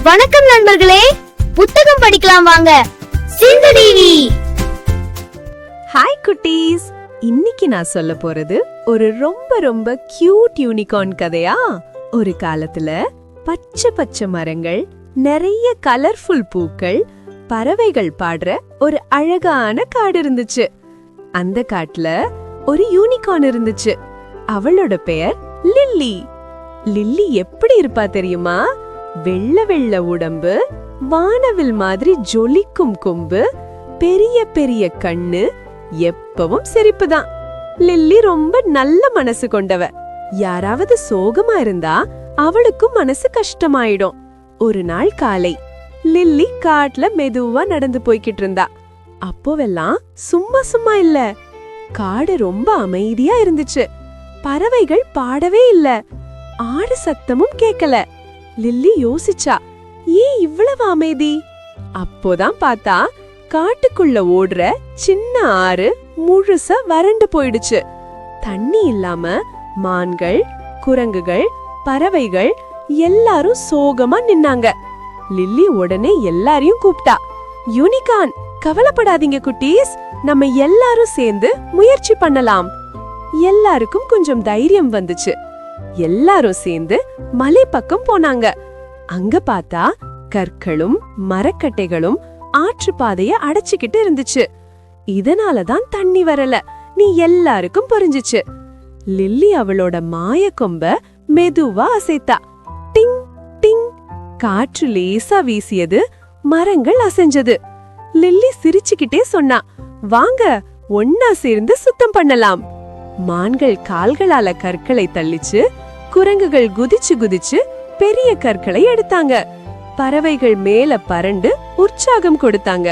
வணக்கம் நண்பர்களே, புத்தகம் படிக்கலாம் வாங்க. சிந்து டிவி. ஹாய் குட்டீஸ், இன்னைக்கு நான் சொல்ல போறது ஒரு ரொம்ப ரொம்ப கியூட் யூனிகார்ன் கதையா. ஒரு காலத்துல பச்சை பச்சை மரங்கள், நிறைய கலர்ஃபுல் பூக்கள், பறவைகள் பாடுற ஒரு அழகான காடு இருந்துச்சு. அந்த காட்டுல ஒரு யூனிகார்ன் இருந்துச்சு. அவளோட பெயர் லில்லி. லில்லி எப்படி இருப்பா தெரியுமா? வெள்ள வெள்ள உடம்பு, வானவில் மாதிரி ஜொலிக்கும் கொம்பு, பெரிய பெரிய கண்ணு, எப்பவும் சிரிப்புதான். லில்லி ரொம்ப நல்ல மனசு கொண்டவ. யாராவது சோகமா இருந்தா அவளுக்கும் மனசு கஷ்டமாயிடும். ஒரு நாள் காலை லில்லி காட்டுல மெதுவா நடந்து போய்கிட்டு இருந்தா. அப்போவெல்லாம் சும்மா சும்மா இல்ல, காடு ரொம்ப அமைதியா இருந்துச்சு. பறவைகள் பாடவே இல்ல, ஆடு சத்தமும் கேக்கல. லில்லி யோசிச்சா, ஏன் இவ்வளவு அமைதி? அப்போதான் பார்த்தா காட்டுக்குள்ள ஓடுற சின்ன ஆறு முழுசா வறண்டு போயிடுச்சு. தண்ணி இல்லாம மான்கள், குரங்குகள், பறவைகள் எல்லாரும் சோகமா நின்னாங்க. லில்லி உடனே எல்லாரையும் கூப்பிட்டா. யூனிகார்ன், கவலைப்படாதீங்க குட்டீஸ், நம்ம எல்லாரும் சேர்ந்து முயற்சி பண்ணலாம். எல்லாருக்கும் கொஞ்சம் தைரியம் வந்துச்சு. எல்லாரும் சேர்ந்து மலை பக்கம் போனாங்க. அங்க பார்த்தா கற்களும் மரக்கட்டைகளும் ஆற்று பாதைய அடைச்சுக்கிட்டு இருந்துச்சு. இதனாலதான் தண்ணி வரல, நீ எல்லாருக்கும் புரிஞ்சுச்சு. லில்லி அவளோட மாய கொம்ப மெதுவா அசைத்தா. டிங் டிங், காற்று லேசா வீசியது, மரங்கள் அசைஞ்சது. லில்லி சிரிச்சுக்கிட்டே சொன்னா, வாங்க ஒன்னா சேர்ந்து சுத்தம் பண்ணலாம். மான்கள் கால்களால கற்களை தள்ளிச்சு, குரங்குகள் குதிச்சு குதிச்சு பெரிய கற்களை எடுத்தாங்க. பறவைகள் மேல பறந்து உற்சாகம் கொடுத்தாங்க.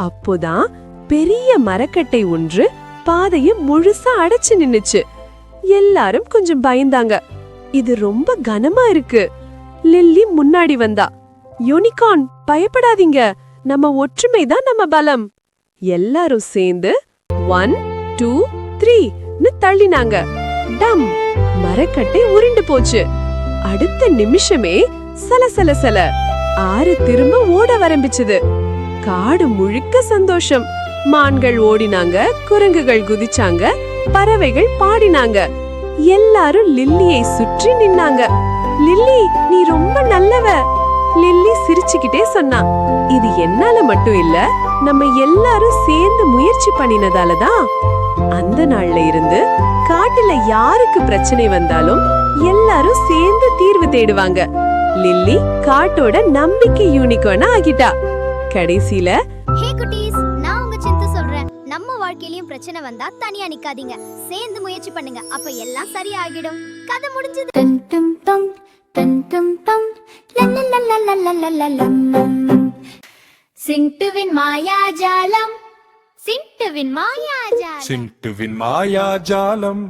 அப்போதான் பெரிய மரக்கட்டை ஒன்று பாதையை முழுசா அடைச்சு நின்னுச்சு. எல்லாரும் கொஞ்சம் பயந்தாங்க. இது ரொம்ப கனமா இருக்கு. லில்லி முன்னாடி வந்தா. யூனிகார்ன், பயப்படாதீங்க, நம்ம ஒற்றுமைதான் நம்ம பலம். எல்லாரும் சேர்ந்து 1 2 3 தள்ளினாங்க. டம், மரக்கட்டை உருண்டு போச்சு. அடுத்த நிமிஷமே சலசலசல ஆறு திரும்ப ஓட ஆரம்பிச்சது. காடு முழுக்க சந்தோஷம். மான்கள் ஓடினாங்க, குரங்குகள் குதிச்சாங்க, பறவைகள் பாடினாங்க. எல்லாரும் லில்லியை சுற்றி நின்னாங்க. லில்லி, நீ ரொம்ப நல்லவ. லில்லி சிரிச்சுக்கிட்டே சொன்னா, இது என்னால மட்டும் இல்ல, நம்ம எல்லாரும் சேர்ந்து முயற்சி பண்ணினதாலதான். அந்த நாள்ல இருந்து காட்டுல யாருக்கு பிரச்சனை வந்தாலும் எல்லாரும் சேர்ந்து தீர்வு தேடுவாங்க. லில்லி காட்டோட நம்பிக்கை யூனிகார்ன் ஆகிட்டா. கடைசில, ஹே குட்டீஸ், நான் உங்க சிந்து சொல்றேன். நம்ம வாழ்க்கையிலயும் பிரச்சனை வந்தா தனியா நிக்காதீங்க, சேர்ந்து முயற்சி பண்ணுங்க, அப்ப எல்லாம் சரியாகிடும். கதை முடிஞ்சது. டன் டம் டம் டன் டம் டம் லலலலலலலலம். சிண்டுவின் மாயாஜாலம், சிண்டுவின் மாயாஜாலம், சிண்டுவின் மாயாஜாலம்.